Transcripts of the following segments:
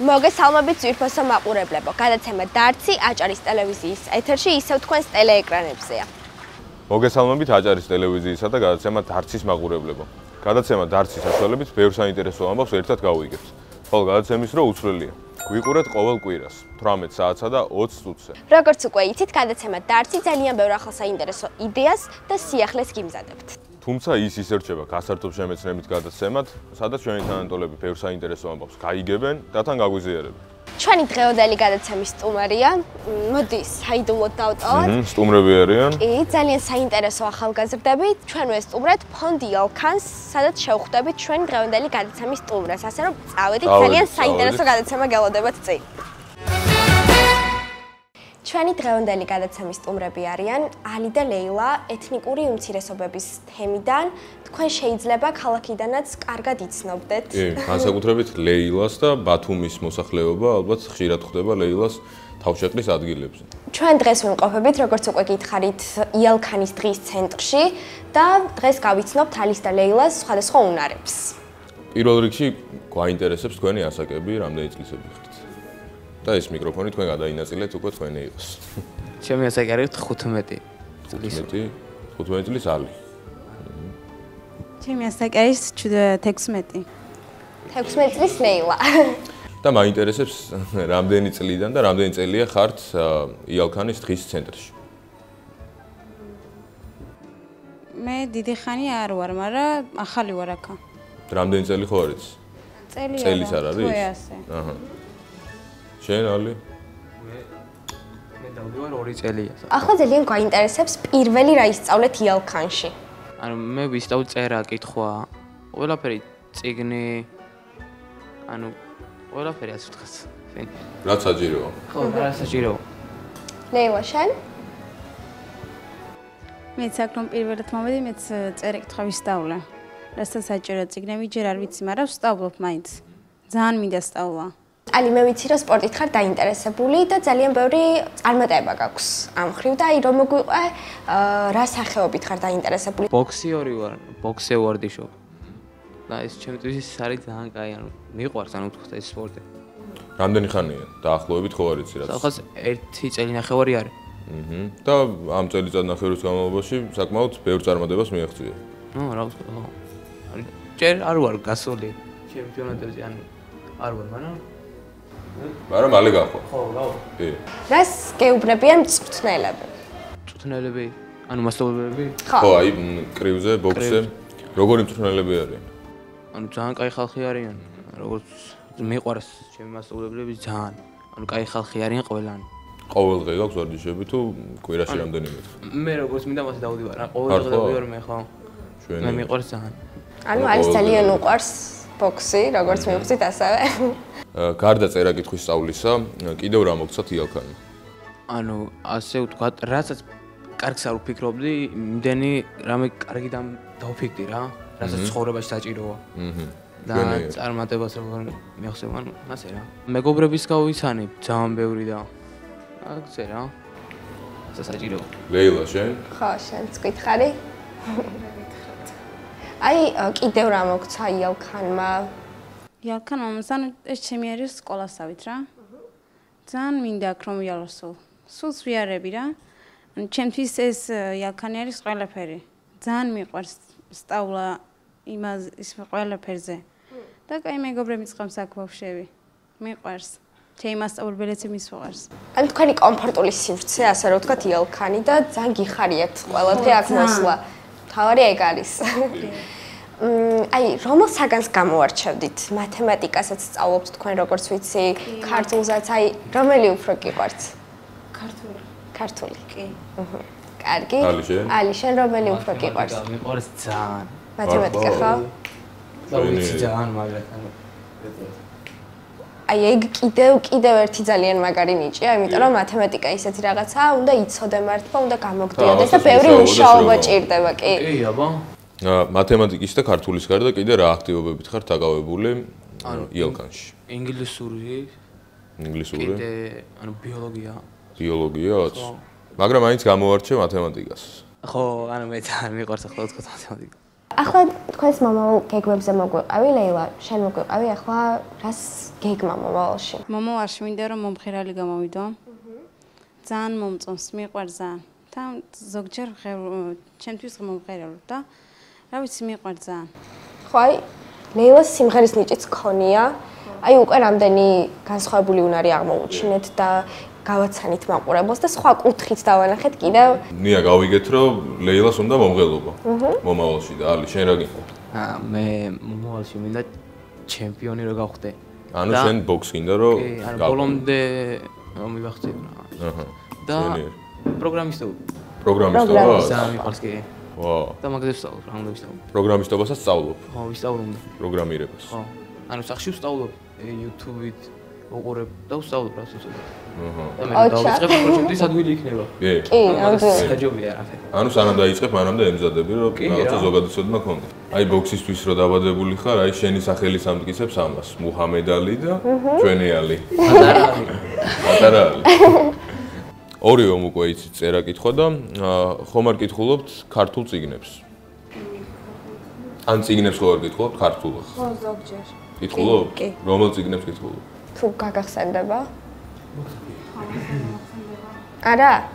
მოგესალმებით ძვირფასო მაყურებლებო. გადაცემა დარცი აჭარის ტელევიზიის ეთერში ისევ თქვენს ტელეეკრანებზეა. მოგესალმებით აჭარის ტელევიზიისა და გადაცემა დარცის მაყურებლებო. გადაცემა დარცის საშუალებით ბევრ საინტერესო ამბავს ერთად გავუიგებთ. ხოლო გადაცემის დრო უცვლელია. გვიყურეთ ყოველ კვირას 18 საათსა და 20 წუთზე. როგორც უკვე იცით, გადაცემა დარცი ძალიან ბევრ ახალ საინტერესო იდეას და სიახლეს გიმზადებთ. თუმცა ის ისერჩება გასართობ შემეცნებით გადაცემად, სადაც ჩვენი თანატოლები ბევრ საინტერესო ამბავს გაიგებენ და თან გაგვიზიარებენ. ჩვენი დღევანდელი გადაცემის სტუმარია, მოდი საიდუმლოდ დავტოვოთ. სტუმრები არიან. კი, ძალიან საინტერესო ახალგაზრდები. ჩვენ ვესტუმრეთ ფონდი ელქანს, სადაც შევხვდებით ჩვენი დღევანდელი გადაცემის სტუმრას. ასე რომ წავედით, ძალიან საინტერესო გადაცემა გელოდებათ წინ. ჩვენი დღევანდელი გადაცემის სტუმრები არიან ალი და ლეილა, ეთნიკური უმცირესობების თემიდან. თქვენ შეიძლება ქალაქიდანაც კარგად იცნობდეთ. კი, განსაკუთრებით ლეილას და ბათუმის მოსახლეობა ალბათ ხშირად ხვდება ლეილას თავშეყრის ადგილებზე. ჩვენ დღეს ვიმყოფებით, როგორც უკვე გითხარით, იალქანის დღის ცენტრში და დღეს გავიცნობთ ალის და ლეილას სხვადასხვა უნარებს. პირველ რიგში გვაინტერესებს თქვენი ასაკები, რამდენი წლისები ხართ? და ეს მიკროფონი თქვენ გადაინაწილეთ უკვე თქვენი იყოს. ჩემი ასაკი არის 15 წლის. 15 წლის ალი. ჩემი ასაკი არის 16. 16 წლის ლეილა. და მაინტერესებს რამდენი წლიდან და რამდენი წელია ხართ იალქანის დღის ცენტრში? მე დიდი ხანი არ ვარ, მაგრამ ახალი ვარ აქ. რამდენი წელი ხო არის? წელის არ არის? თუ ასე. აჰა. შენ ალი? მე დავდივარ 2 წელია. ახლა ძალიან გვაინტერესებს პირველი რა ისწავლეთ იალქანში. ანუ მე ვისწავლ წერა, კითხვა, ყველაფერი წიგნი, ანუ ყველაფერი ასე ვთქვათ. რაც საჭიროა. ხო, რა საჭიროა. ლეილა, შენ? მეც აქ რომ პირველად მომედი, მეც წერა კითხვა ვისწავლე. რასაც საჭირო წიგნები ჯერ არ ვიცი, მაგრამ ვსწავლობ მაინც. ძალიან მინდა სწავლა. ალი, მე ვიცი, რომ სპორტით ხარ დაინტერესებული და ძალიან ბევრი წარმატება გაქვს ამ ხრივ და აი რომ მოგვიყვე, რა სახეობით ხარ დაინტერესებული? ბოქსიორი ვარ, ბოქსე ვარდიშობ. და ეს ჩემთვის არის ძალიან კაი, ანუ მიყვარს, ანუ ვთქვათ ეს სპორტი. რამდენი ხანია? დაახლოებით ხო არ იცი რაც? ახლა 1 წელი ნახევარი არის. და ამ წელიწადნახევრის განმავლობაში საკმაოდ ბევრ წარმატებას მიაღწია. რა ვთქვა, ხო. ანუ ჯერ არ ვარ გასული ჩემპიონატებზე, ანუ არ ვარ, მაგრამ მალე გახვალ. ხო, რა. კი. რას გეუბნებიან მწვრთნელები? მწვრთნელები, ანუ მასწავლებლები? ხო, აი კრივზე, ბოქსზე, როგორი მწვრთნელები არიან? ანუ ძალიან კაი ხალხი არიან, როგორც მიყვარს ჩემი მასწავლებლები ძალიან. ანუ კაი ხალხი არიან ყველანი. ყოველ დღე გაქვს ვარჯიშები თუ კვირაში რამდენიმე? მე როგორც მინდა მასე დავდივარ, რა ყოველ დღე დავდივარ მე ხო. მე მიყვარს ძალიან. ანუ არის ძალიან უყვარს ბოქსი, როგორც მივხვდით ასევე. გარდა წერა კითხვის სწავლისა, კიდევ რა მოგცათ იალქანმა? ანუ ასე ვთქვათ, რასაც კარგს არ ვფიქრობდი, იმდენი რამე კარგი დავფიქრდი რა, რასაც ცხოვრებაში საჭიროა. და წარმატებას როგორ მეხსოვ, ანუ ასე რა. მეგობრების გავიცანებ ძალიან ბევრი და ასე რა. ასე საჭიროა. ლეილა, შენ? ხო, შენც გითხარი? აი, კიდევ რა მოგცა იალქანმა? იალქან მომსან ეს ჩემი არის სკოლასავით რა. ძალიან მინდა აქ რომ ვიალოსო. სულს ვიარები რა. ანუ ჩემთვის ეს იალქანი არის ყველაფერი. ძალიან მიყვარს სწავლა ის ყველაფერზე. და კაი მეგობრებიც ყავს აქ ბავშვები. მიყვარს. ჩემი მასწავლებელიც მიყვარს. ანუ თქვენი კომფორტული სივრცე, ასე რომ ვთქვათ, იალქანი და ძალიან გიხარიათ ყველაფერი აქ მოსვლა. თავარი ეგ არის. აი, რომელ საგანს გამოვარჩევდით? მათემატიკასაც სწავლობთ თქვენ, როგორც ვიცი, ქართულსაც, აი, რომელი უფრო გიყვართ? ქართული. ქართული. კი. კარგი. ალი, შენ რომელი უფრო გიყვარს? მიყვარს ძალიან. მათემატიკა ხო? და ვიცი ძალიან მაგრამ ანუ აი, ეგ კიდევ ერთი ძალიან მაგარი ნიჭია, იმიტომ რომ მათემატიკა ისეთი რაღაცაა, უნდა იცოდე მართლა, უნდა გამოგდიოდეს და ბევრი მუშაობა ჭირდება, კი. კი, აბა. მათემატიკის და ქართულის გარდა კიდე რა აქტივობებით ხართ დაკავებული იალქანში? ინგლისური. კიდე, ანუ ბიოლოგია. ბიოლოგიაც? მაგრამ მაინც გამოვარჩე მათემატიკას. ხო, ანუ მე ძალიან მიყვარს ახლა ვთქვათ მათემატიკა. ახლა თქვენს მომავალ გეგმებზე მოგვიყავი, ლეილა, შენ მოგვიყავი ახლა რას გეგმა მომავალში? მომავალში მინდა რომ მომღერალი გამოვიდო. ძალიან მომწონს, მიყვარს ძალიან. და ზოგჯერ ჩემთვის მომღერალობ და რა ვიცი, მიყვარს ძალიან. ხო, აი, ლეილას სიმღერის ნიჭიც ქონია. აი, უკვე რამდენი განსხვავებული უნარი აღმოუჩინეთ და გავაცანით მაყურებელს და სხვა კუთხით დავანახეთ კიდევ. ნია გავიგეთ რომ ლეილას უნდა მომღერლობა. მომავალში და ალი შენ რა გინდა? მე მომავალში მინდა ჩემპიონი რო გავხდე. ანუ შენ ბოქს გინდა რომ ანუ ბოლომდე მივახცე რა. აჰა. და პროგრამისტობა. პროგრამისტობა? ძალიან მიყვარს კი. ვაუ. და მაგაზე ვსწავლობ, რა უნდა ვისწავლო. პროგრამისტობასაც სწავლობ? ხო, ვისწავლობ. პროგრამირებას. ხო. ანუ სახში ვსწავლობ, YouTube-ით უყურებ და ვსწავლობ რას უწოდებ. აჰა. და მე დავიწყებ პროექტის ადვილი იქნება. კი. კი, ნამდვილად. საჯობია რა. ანუ სანამ დაიწყებ, მანამდე ემზადები რომ რაღაცა ზოგადსოდმა ქონდა. აი ბოქსისთვის რო დაბადებული ხარ, აი შენი სახელი სამტკიცებს ამას, მუჰამედ ალი და ჩვენი ალი. პატარა ალი. ორივე უკვე იცით წერა კითხვა და ხომ არ კითხულობთ ქართულ წიგნებს? ან წიგნებს ხო არ კითხულობთ ქართულად? ხო, ზოგჯერ. კითხულობ? კი. რომელ წიგნებს კითხულობ? თუ გაგახსენდება? არა?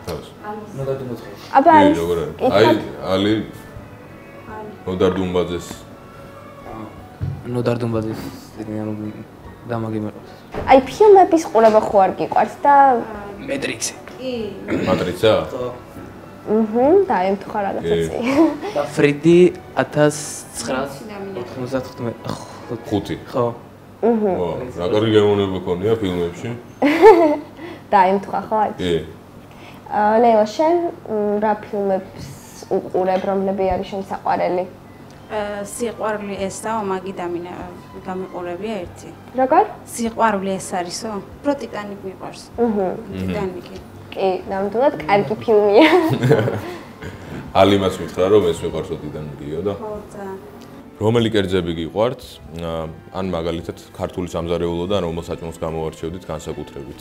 აბა აი, როგორ არის? აი, ალი ნოდარ დუმბაძეს. ნოდარ დუმბაძეს ანუ დამაგი მეყავს. აი, ფილმების ყურება ხო არ გიყვარს და მეტრიქსი. მატრიცა? ხო. დაემთხვა რაღაცაცი. და ფრიდი 1995. 5. ხო. ვაუ, რა კარგი გემოვნება ქონია ფილმებში? დაემთხვა ხო აი? კი. ლეილა, შენ რა ფილმებს უყურებ, რომლები არის შენი საყვარელი? სიყვარული ესა, მაგი დამინა გამიყურებია ერთი. როგორ? სიყვარული ეს არისო? პრო ტიტანიკ მიყვარს. ტიტანიკი. კი, ნამდვილად კარგი ფილმია. ალიმაც მითხრა რომ ეს მიყვარსო ტიტანიკიო და ხო, ძალიან. რომელი კერძები გიყვართ? ან მაგალითად ქართული სამზარეულოდან რომელ საჭმელს გამოვარჩევდით განსაკუთრებით?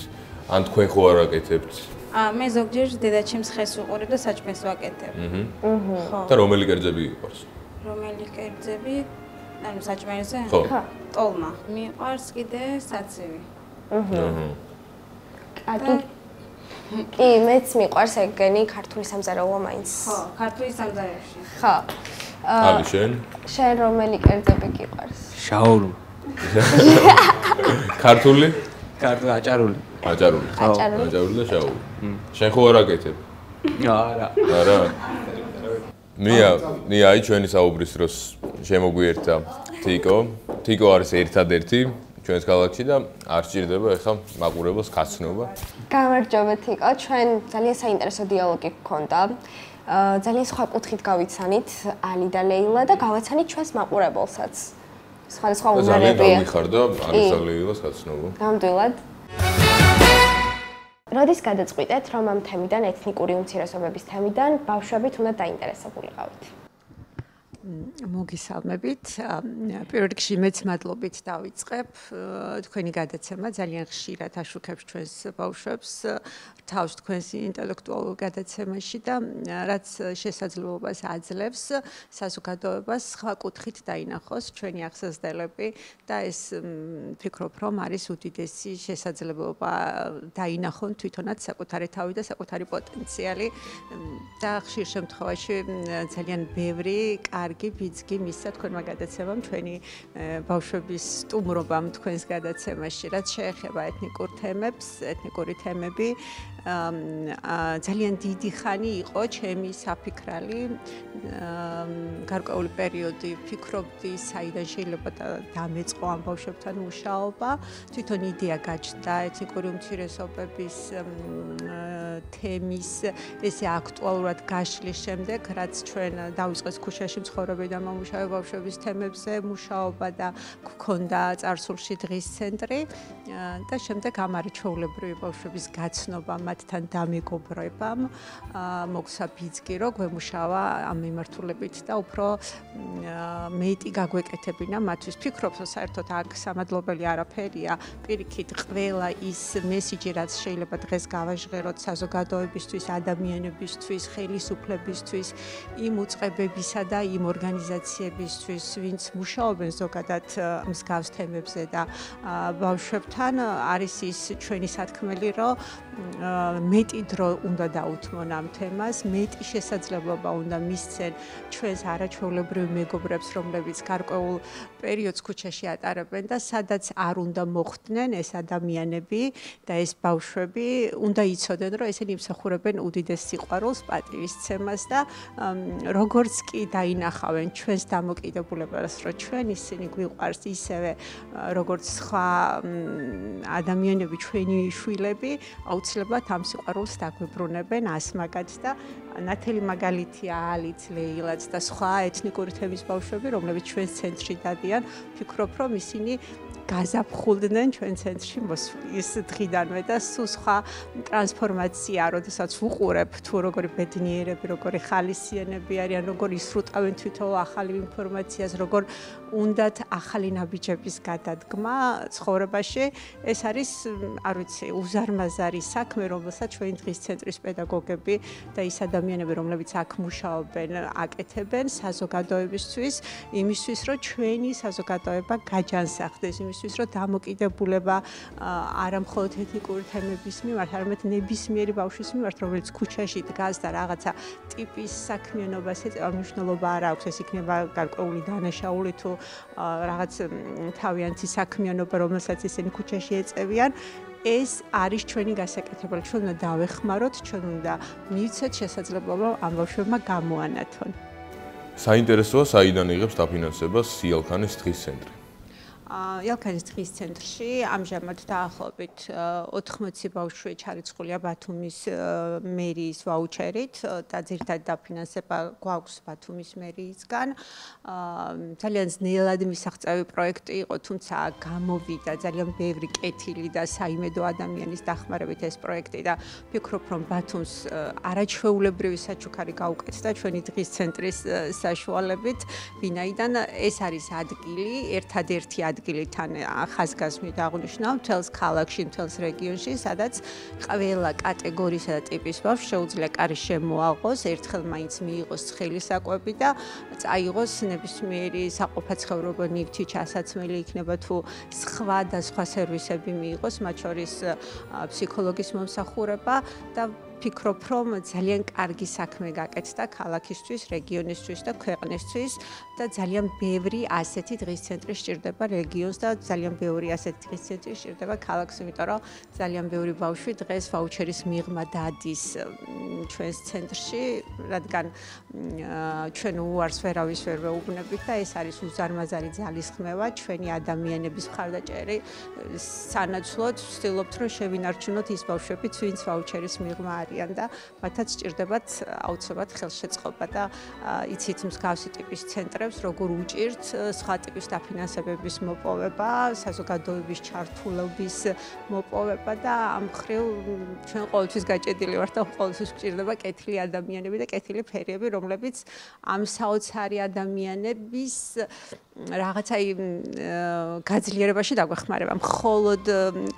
ან თქვენ ხო არ აკეთებთ? მე ზოგჯერ დედაჩემს ხეს ვუყურებ და საჭმელს ვაკეთებ. ხო. და რომელი კერძები გიყვარს? რომელი კერძები? ანუ საჭმელზე? ხო. ტოლმა. მიყვარს კიდე საცივი. კარგი. კი, მეც მიყვარს ეგენი ქართული სამზარეულო მაინც. ხო, ქართული სამზარეულოში. ხო. ალი შენ? შენ რომელი კერძები გიყვარს? შაური. ქართული? ქართული აჭარული. აჭარული. აჭარული. აჭარული და შაური. შენ ხო არ აკეთებ? არა. არა. ნია აი ჩვენი საუბრის დროს შემოგვიერთა თიკო. თიკო არის ერთადერთი ჩვენს ქალაქში და არ სჭირდება ეხლა მაყურებელს გაცნობა. გამარჯობა თიკო, ჩვენ ძალიან საინტერესო დიალოგი გქონდა. ძალიან სხვა კუთხით გავიცანით ალი და ლეილა და გავაცანით ჩვენს მაყურებელსაც. სხვადასხვა უნარებია. ძალიან გამიხარდა ალის და ლეილას გაცნობა. ნამდვილად. როდის გადაწყვიტეთ, რომ ამ თემიდან, ეთნიკური უმცირესობების თემიდან ბავშვებით უნდა დაინტერესებულიყავით? მოგესალმებით. პირველ რიგში მეც მადლობით დავიწყებ. თქვენი გადაცემა ძალიან ხშირად აშუქებს ჩვენს ბავშვებს თავს თქვენს ინტელექტუალურ გადაცემაში და რაც შესაძლებლობას აძლევს საზოგადოებას სხვა კუთხით დაინახოს ჩვენი აღსაზრდელები და ეს ვფიქრობ, რომ არის უდიდესი შესაძლებლობა დაინახონ თვითონაც საკუთარი თავი და საკუთარი პოტენციალი და ხშირ შემთხვევაში ძალიან ბევრი კარგი ბიძგი მისცა თქვენმა გადაცემამ ჩვენი ბავშვების სტუმრობამ თქვენს გადაცემაში, რაც შეეხება ეთნიკურ თემებს, ეთნიკური თემები ძალიან დიდი ხანი იყო ჩემი საფიქრალი გარკვეული პერიოდი ვფიქრობდი საიდან შეიძლება დამეწყო ამ ბავშვებთან მუშაობა თვითონ იდეა გაჩნდა ეთნიკური უმცირესობების თემის ესე აქტუალურად გაშლის შემდეგ რაც ჩვენ დავიწყეს ქუჩაში მცხოვრები და მომუშავე ბავშვების თემებზე მუშაობა და გქონდა წარსულში დღის ცენტრი და შემდეგ ამ არჩეულებრივი ბავშვების გაცნობა მათთან დამეგობრებამ მოგცა ფიცკი რომ გვემუშავა ამ მიმართულებით და უფრო მეტი გაგვეკეთებინა მათთვის. ფიქრობ რომ საერთოდ აქ სამადლობელი არაფერია, პირიქით ყველა ის მესიჯი რაც შეიძლება დღეს გავაჟღეროთ საზოგადოებისთვის, ადამიანებისთვის, ხელისუფლებისთვის, იმ უწყებებისა და იმ ორგანიზაციებისთვის, ვინც მუშაობენ ზოგადად მსგავს თემებზე და ბავშვებთან არის ის ჩვენი სათქმელი, რომ მეტი დრო უნდა დაუთმონ ამ თემას, მეტი შესაძლებლობა უნდა მისცენ ჩვენს არაჩვეულებრივ მეგობრებს, რომლებიც გარკვეულ პერიოდს ქუჩაში ატარებენ და სადაც არ უნდა მოხვდნენ ეს ადამიანები და ეს ბავშვები, უნდა იცოდნენ, რომ ესენი იმსახურებენ უდიდეს სიყვარულს, პატივისცემას და როგორც კი დაინახავენ ჩვენს დამოკიდებულებას, რომ ჩვენ ისინი გვიყვარს ისევე, როგორც სხვა ადამიანები, ჩვენი შვილები, აუცილებლად ამ სიყვარულს დაგვებრუნებენ ასმაგად და ნათელი მაგალითია ალიც, ლეილაც და სხვა ეთნიკური თემის ბავშვები, რომლებიც ჩვენს ცენტრში დადიან, ვფიქრობ, რომ ისინი გაზაფხულდნენ ჩვენ ცენტრში ის დღიდანვე და სულ სხვა ტრანსფორმაცია, როდესაც უყურებ თუ როგორი ბედნიერები, როგორი ხალისიანები არიან, როგორ ისრუტავენ თვითონ ახალი ინფორმაციას, როგორ უნდათ ახალი ნაბიჯების გადადგმა ცხოვრებაში, ეს არის, არ ვიცი, უზარმაზარი საქმე, რომელსაც ჩვენი დღის ცენტრის პედაგოგები და ის ადამიანები, რომლებიც აქ მუშაობენ, აკეთებენ საზოგადოებისთვის, იმისთვის, რომ ჩვენი საზოგადოება გაჯანსაღდეს, იმისთვის, რომ დამოკიდებულება არა მხოლოდ ეთნიკური თემების მიმართ, არამედ ნებისმიერი ბავშვის მიმართ, რომელიც ქუჩაში დგას და რაღაცა ტიპის საქმიანობას ეწევა, მნიშვნელობა არ აქვს, ეს იქნება გარკვეული დანაშაული თუ რაღაც თავიანთი საქმიანობა, რომელსაც ისინი ქუჩაში ეწევიან. ეს არის ჩვენი გასაკეთებელი. ჩვენ უნდა დავეხმაროთ, ჩვენ უნდა მივცეთ შესაძლებლობა ამ ბავშვებმა გამოანათონ. საინტერესოა, საიდან იღებს დაფინანსებას სიალქანის დღის ცენტრი? იალქანის დღის ცენტრში ამჟამად დაახლოებით 80 ბავშვი ჩარიცხულია ბათუმის მერიის ვაუჩერით და ძირითადად დაფინანსება გვაქვს ბათუმის მერიისგან. ძალიან ძნელად მისაღწევი პროექტი იყო, თუმცა გამოვიდა ძალიან ბევრი კეთილი და საიმედო ადამიანის დახმარებით ეს პროექტი და ვფიქრობ, რომ ბათუმს არაჩვეულებრივი საჩუქარი გაუკეთდა ჩვენი დღის ცენტრის საშუალებით, ვინაიდან ეს არის ადგილი, ერთადერთი ადგილი თან ახასგაზრდით აღნიშნავ მთელს ქალაქში, მთელს რეგიონში, სადაც ყველა კატეგორიისა და ტიპის ბავშვს შეუძლია კარი შემოაღოს, ერთხელ მაინც მიიღოს ხელისაკვები და წაიღოს ნებისმიერი საყოფაცხოვრებო ნივთი ჩასაცმელი იქნება თუ სხვა და სხვა სერვისები მიიღოს, მათ შორის ფსიქოლოგის მომსახურება და ვფიქრობ, რომ ძალიან კარგი საქმე გაკეთდა ქალაქისთვის, რეგიონისთვის და ქვეყნისთვის და ძალიან ბევრი ასეთი დღის ცენტრი სჭირდება რეგიონს და ძალიან ბევრი ასეთი დღის ცენტრი სჭირდება ქალაქს, იმიტომ რომ ძალიან ბევრი ბავშვი დღეს ვაუჩერის მიღმა დადის ჩვენს ცენტრში, რადგან ჩვენ უარს ვერავის ვერ ვეუბნებით და ეს არის უზარმაზარი ძალისხმევა ჩვენი ადამიანების მხარდაჭერი სანაცვლოდ ვცდილობთ, რომ შევინარჩუნოთ ის ბავშვები, ვინც ვაუჩერის მიღმა არიან და მათაც სჭირდებათ აუცილებლად ხელშეწყობა და იცით მსგავსი ტიპის ცენტრებს, როგორ უჭირთ სხვა ტიპის დაფინანსებების მოპოვება, საზოგადოების ჩართულობის მოპოვება და ამ მხრივ ჩვენ ყოველთვის გაჭედილი ვართ და ყოველთვის გვჭირდება კეთილი ადამიანები და კეთილი ფერიები, რომლებიც ამ საოცარი ადამიანების რაღაცა გაძლიერებაში დაგვეხმარება. მხოლოდ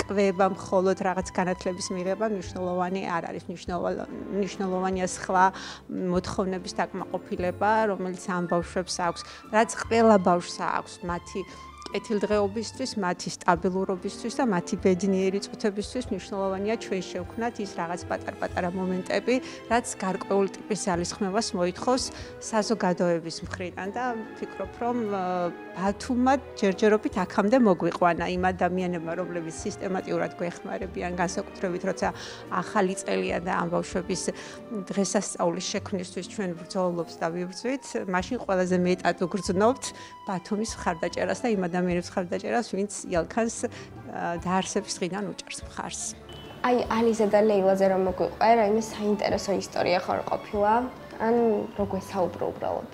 კვება, მხოლოდ რაღაც განათლების მიღება მნიშვნელოვანი არ არის, მნიშვნელოვანია სხვა მოთხოვნების დაკმაყოფილება, რომელიც ამ ბავშვებს აქვს, რაც ყველა ბავშვს აქვს, მათი კეთილდღეობისთვის, მათი სტაბილურობისთვის და მათი ბედნიერი წუთებისთვის მნიშვნელოვანია ჩვენ შევქმნათ ის რაღაც პატარ-პატარა მომენტები, რაც გარკვეული ტიპის ძალისხმევას მოითხოვს საზოგადოების მხრიდან და ვფიქრობ, რომ ბათუმმა ჯერჯერობით აქამდე მოგვიყვანა იმ ადამიანებმა, რომლებიც სისტემატიურად გვეხმარებიან, განსაკუთრებით როცა ახალი წელია და ამ ბავშვების დღესასწაულის შექმნისთვის ჩვენ ვბრძოლობთ და ვიბრძვით, მაშინ ყველაზე მეტად ვგრძნობთ ბათუმის მხარდაჭერას და იმ ადამიანებს მხარდაჭერას, ვინც იალქანს დაარსების დღიდან უჭერს მხარს. აი, ალიზა და ლეილაზე რომ მოგვიყვე, რაიმე საინტერესო ისტორია ხარ ყოფილა, ან როგორ საუბრო უბრალოდ?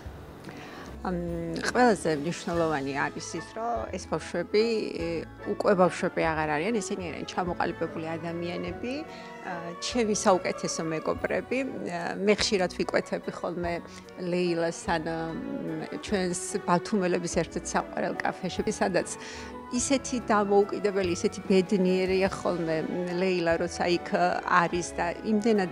ყველაზე მნიშვნელოვანი არის ის, რომ ეს ბავშვები უკვე ბავშვები აღარ არიან, ესენი არიან ჩამოყალიბებული ადამიანები, ჩემი საუკეთესო მეგობრები, მე ხშირად ვიკვეთები ხოლმე ლეილას ან ჩვენს ბათუმელების ერთ-ერთ საყვარელ კაფეში, სადაც ისეთი დამოუკიდებელი, ისეთი ბედნიერია ხოლმე ლეილა, როცა იქ არის და იმდენად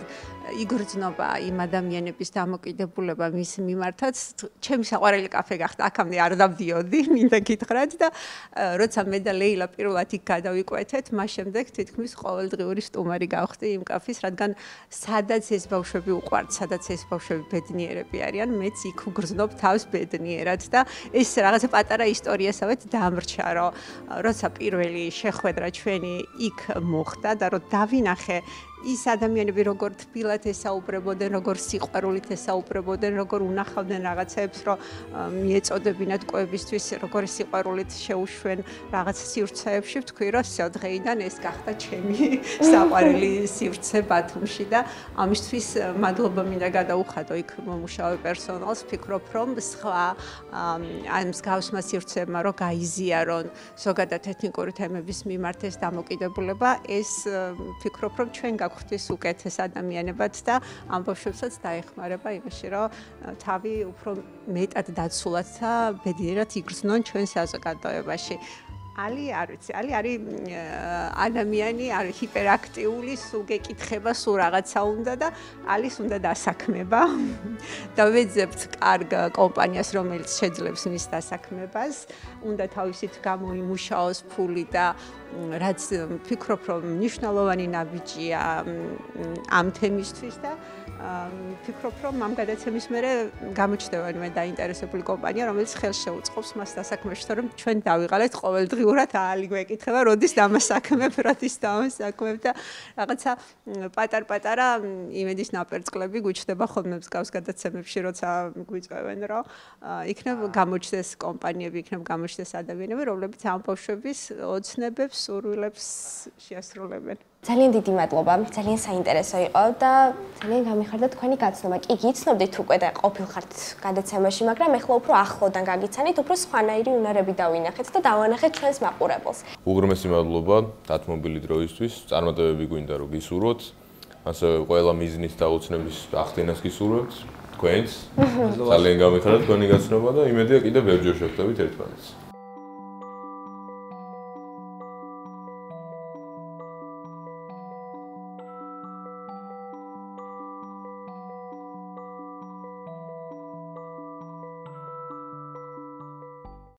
იგრძნობა იმ ადამიანების დამოკიდებულება მის მიმართაც, ჩემი საყვარელი კაფე გახდა, აქამდე არ დავდიოდი, მინდა გითხრათ და როცა მე და ლეილა პირველად იქ გადავიკვეთეთ, მას შემდეგ თითქმის ყოველდღიური სტუმარი გავხდი იმ კაფის, რადგან სადაც ეს ბავშვები უყვართ, სადაც ეს ბავშვები ბედნიერები არიან, მეც იქ უგრძნობ თავს ბედნიერად და ეს რაღაცა პატარა ისტორიასავით დამრჩა, რომ როცა პირველი შეხვედრა ჩვენი იქ მოხდა და რომ დავინახე ის ადამიანები როგორ თბილად ესაუბრებოდნენ, როგორ სიყვარულით ესაუბრებოდნენ, როგორ უნახავდნენ რაღაცებს, რომ მიეწოდებინათ კვებისთვის, როგორ სიყვარულით შეუშვენ რაღაც სივრცეებში, ვთქვი, რომ всё დღეიდან ეს გახდა ჩემი საყვარელი სივრცე ბათუმში და ამისთვის მადლობა მინდა გადაუხადო იქ მომუშავე პერსონალს, ვფიქრობ, რომ სხვა ამ მსგავსმა სივრცეებმა რომ გაიზიარონ ზოგადად ეთნიკური თემების მიმართ ეს დამოკიდებულება, ეს ვფიქრობ, რომ ჩვენ ღვთის უკეთეს ადამიანებად და ამ ბავშვებსაც დაეხმარება იმაში, რომ თავი უფრო მეტად დაცულად და ბედნიერად იგრძნონ ჩვენ საზოგადოებაში. ალი არ ვიცი, ალი არის ადამიანი, არის ჰიპერაქტიული, სულ გეკითხება, სულ რაღაცა უნდა და ალის უნდა დასაქმება. და ვეძებთ კარგ კომპანიას, რომელიც შეძლებს მის დასაქმებას, უნდა თავისით გამოიმუშაოს ფული და რაც ვფიქრობ, რომ მნიშვნელოვანი ნაბიჯია ამ თემისთვის და ვფიქრობ, რომ ამ გადაცემის მერე გამოჩნდება მე დაინტერესებული კომპანია, რომელიც ხელს შეუწყობს მას დასაქმებაში, რომ ჩვენ დავიღალეთ ყოველდღიურად ალი გვეკითხება, როდის დამასაქმებ, როდის დამასაქმებ და რაღაცა პატარ-პატარა იმედის ნაპერწკლები გვიჩნდება ხოლმე მსგავს გადაცემებში, როცა გვიწევენ, რომ იქნებ გამოჩნდეს კომპანიები, იქნებ გამოჩნდეს ადამიანები, რომლებიც ამ ბავშვების ოცნებებს, სურვილებს შეასრულებენ. ძალიან დიდი მადლობა, ძალიან საინტერესო იყო და ძალიან გამიხარდა თქვენი გაცნობა. კი გიცნობდით უკვე და ყოფილხართ გადაცემაში, მაგრამ ეხლა უფრო ახლოდან გაგიცანით, უფრო სხვანაირი უნარები დავინახეთ და დავანახეთ ჩვენს მაყურებელს. უღრმესი მადლობა დათმობილი დროისთვის. წარმატებები გვინდა რომ გისურვოთ. ასევე ყველა მიზნის და ოცნების აღდგენას გისურვებთ. თქვენს. ძალიან გამიხარდა თქვენი გაცნობა და იმედია კიდევ ბევრჯერ შევხვდებით ერთმანეთს.